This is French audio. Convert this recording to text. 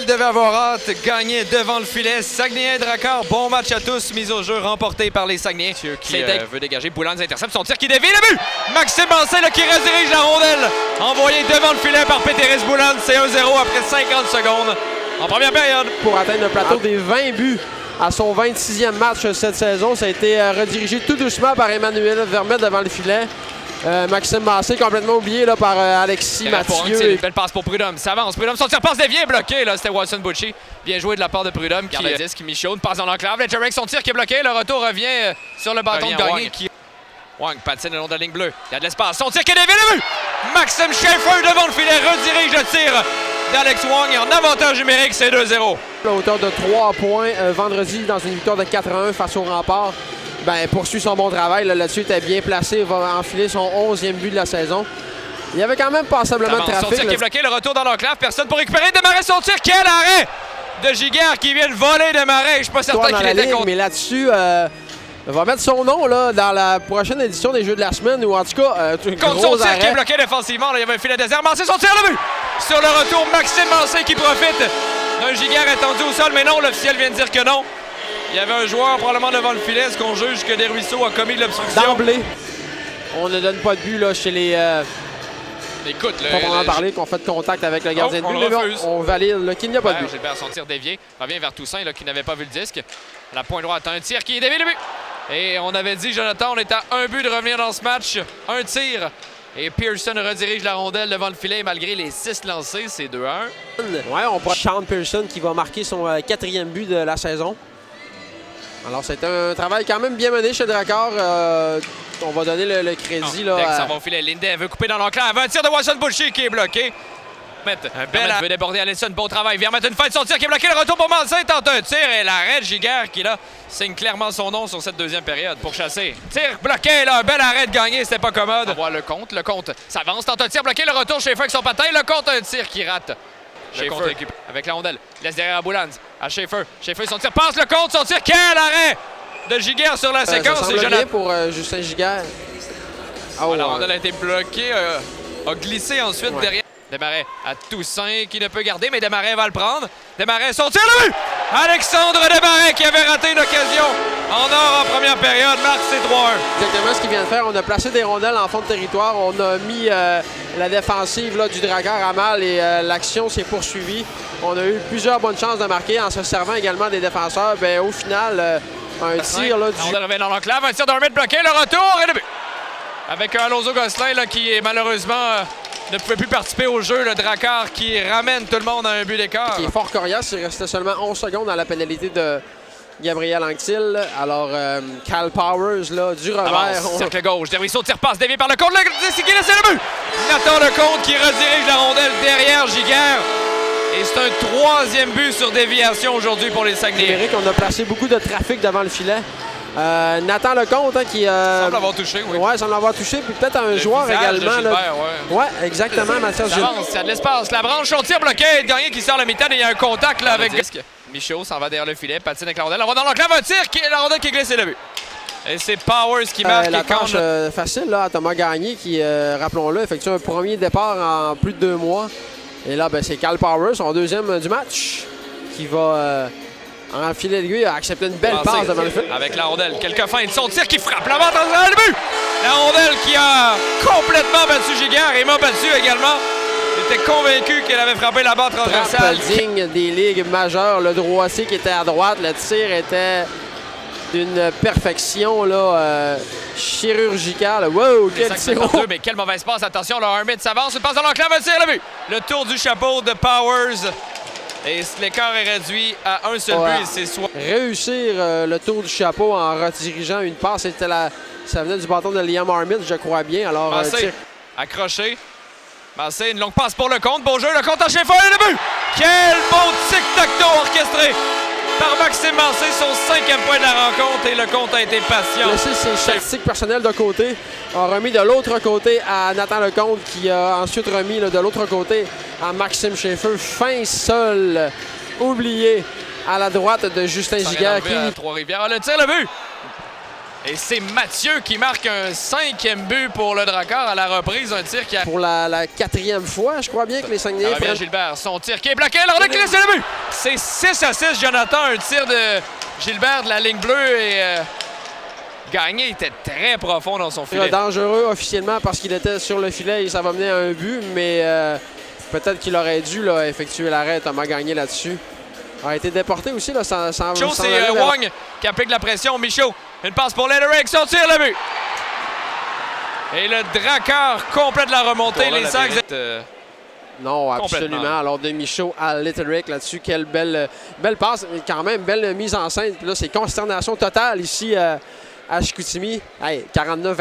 L'arondelle devait avoir hâte, gagné devant le filet. Saguenay Drakkar, bon match à tous, mise au jeu remporté par les Saguenayens. Qui veut dégager, Boulans intercepte son tir qui dévie le but! Maxime Mancé qui redirige la rondelle, envoyé devant le filet par Péteris Boulans. C'est 1-0 après 50 secondes en première période. Pour atteindre le plateau des 20 buts à son 26e match cette saison, ça a été redirigé tout doucement par Emmanuel Vermette devant le filet. Maxime Mancé complètement oublié là, par Alexis Mathieu. Une belle passe pour Prudhomme. Ça avance. Prudhomme, son tir passe dévié, bloqué. C'était Watson Butchie. Bien joué de la part de Prudhomme. Garde le disque, Michaud passe dans l'enclave. Ledgerek, son tir qui est bloqué. Le retour revient sur le bâton de Gagné. Wang patine le long de la ligne bleue. Il y a de l'espace. Son tir qui est dévié, le but! Maxime Schaeffer devant le filet redirige le tir d'Alex Wang. Et en avantage numérique, c'est 2-0. À hauteur de 3 points vendredi dans une victoire de 4-1 face au Rempart. Poursuit son bon travail. Là-dessus, était bien placé. Il va enfiler son 11e but de la saison. Il y avait quand même passablement de trafic. Son tir qui est bloqué, le retour dans l'enclave. Personne pour récupérer. Desmarais, son tir. Quel arrêt de Giguère qui vient de voler Desmarais. Je suis pas certain qu'il était contre. Mais là-dessus, on va mettre son nom là, dans la prochaine édition des Jeux de la semaine. Ou en tout cas, contre son tir qui est bloqué défensivement. Là, il y avait un filet désert. Mancé, son tir, le but! Sur le retour, Maxime Mancé qui profite d'un Giguère étendu au sol. Mais non, l'officiel vient de dire que non. Il y avait un joueur probablement devant le filet. Est-ce qu'on juge que Desruisseaux a commis de l'obstruction? D'emblée, on ne donne pas de but là, chez les... Écoute, on va en parler qu'on fait de contact avec le gardien de but, mais on valide qu'il n'y a pas de but. Gilbert, son tir dévié, revient vers Toussaint là, qui n'avait pas vu le disque. À la pointe droite, un tir qui est dévié, le but! Et on avait dit, Jonathan, on est à un but de revenir dans ce match. Un tir. Et Pearson redirige la rondelle devant le filet malgré les 6 lancés. C'est 2-1. Ouais, on prend Sean Pearson qui va marquer son 4e but de la saison. Alors, c'est un travail quand même bien mené chez Drakkar. On va donner le crédit. Là, ça va au filet. Linden veut couper dans l'enclave. Un tir de Watson Butchie qui est bloqué. Un bel veut déborder Allison. Bon travail. Vient mettre une fin de son tir qui est bloqué. Le retour pour Mancé. Tente un tir. Et l'arrêt de Giguère qui, là, signe clairement son nom sur cette deuxième période pour chasser. Tir bloqué. Là, un bel arrêt de Gagné. C'était pas commode. On voit le compte. Le compte s'avance. Tente un tir bloqué. Le retour chez avec son patin. Le compte un tir qui rate. Schaeffer avec la rondelle. Laisse derrière à Boulans. À Schaeffer. Schaeffer, son tir passe le compte. Son tir. Quel arrêt de Giguère sur la séquence. Ça semble bien pour Justin Giguère. La rondelle a été bloquée. A glissé ensuite derrière. Desmarais à Toussaint qui ne peut garder, mais Desmarais va le prendre. Desmarais, son tir, le but! Alexandre Desmarais qui avait raté une occasion en or en première période. Marc, c'est 3-1. Exactement ce qu'il vient de faire. On a placé des rondelles en fond de territoire. On a mis la défensive là, du Drakkar à mal et l'action s'est poursuivie. On a eu plusieurs bonnes chances de marquer en se servant également des défenseurs. Au final, un tir là, du... On revient dans l'enclave, un tir d'un mètre bloqué, le retour et le but! Avec Alonso Gosselin là, qui est malheureusement... ne pouvait plus participer au jeu, le Drakkar qui ramène tout le monde à un but d'écart. Qui est fort coriace, il restait seulement 11 secondes à la pénalité de Gabriel Anctil. Alors, Cal Powers, là, du revers. Cercle gauche, Desruisseaux, tire passe, dévié par Lecomte, c'est qui laisse le but! Nathan Lecomte qui redirige la rondelle derrière Giguère. Et c'est un 3e but sur déviation aujourd'hui pour les Saguenayens. On a placé beaucoup de trafic devant le filet. Nathan Lecomte qui semble avoir touché, oui. Ouais, semble avoir touché, puis peut-être un joueur également. Gilbert, ouais, exactement, Mathias Gilbert. Il y a de l'espace. La branche, son tir bloqué. Gagné qui sort la mi-temps et il y a un contact là, avec Michaud s'en va derrière le filet, patine avec la rondelle. On va dans l'enclave, un tir, la rondelle qui glisse et le but. Et c'est Powers qui marque. La tâche facile là, à Thomas Gagné qui, rappelons-le, effectue un premier départ en plus de 2 mois. Et là, c'est Cal Powers, son 2e du match, qui va... enfiler l'aiguille, a accepté une belle passe devant le fil. Avec la rondelle, quelques feintes, son tir qui frappe la vente dans le but! La rondelle qui a complètement battu Giguère et m'a battu également. J'étais convaincu qu'elle avait frappé la barre transversale. Digne des ligues majeures, le droitier qui était à droite, le tir était d'une perfection là, chirurgicale. Wow, quel tir! Mais quelle mauvaise passe, attention, là, un mètre s'avance, une passe dans l'enclave, un tir, le but! Le tour du chapeau de Powers. Et l'écart est réduit à un seul but. C'est soit... Réussir le tour du chapeau en redirigeant une passe, ça venait du bâton de Liam Armit, je crois bien. Alors, Mancé, accroché. Mancé, une longue passe pour le compte. Beau jeu, le compte à Schaeffer et le but! Quel bon tic-tac-toe orchestré par Maxime Mancé, son 5e point de la rencontre. Et le compte a été patient. Laissé ses statistiques personnelles de côté. A remis de l'autre côté à Nathan Lecomte qui a ensuite remis là, de l'autre côté à Maxime Schaeffer. Fin seul, oublié à la droite de Justin Giguère. Trois-Rivières, le tir, le but! Et c'est Mathieu qui marque un 5e but pour le Drakkar à la reprise. Un tir qui a... Pour la 4e fois, je crois bien que les Saguenayens prennent... Gilbert, son tir qui est bloqué. Alors de clé, c'est le but! C'est 6-6, Jonathan. Un tir de Gilbert de la ligne bleue et... Gagné était très profond dans son filet. Dangereux officiellement parce qu'il était sur le filet et ça va mener à un but, mais peut-être qu'il aurait dû là, effectuer l'arrêt. Thomas Gagné là-dessus. A été déporté aussi. Là, sans c'est Wong qui applique la pression. Michaud, une passe pour Lederich, son tir, le but! Et le Drakkar complète la remontée. Les Sags... Non, absolument. Alors de Michaud à Lederich là-dessus, quelle belle passe. Quand même, belle mise en scène. Puis là, c'est consternation totale ici à Chicoutimi. Hey, 49-24.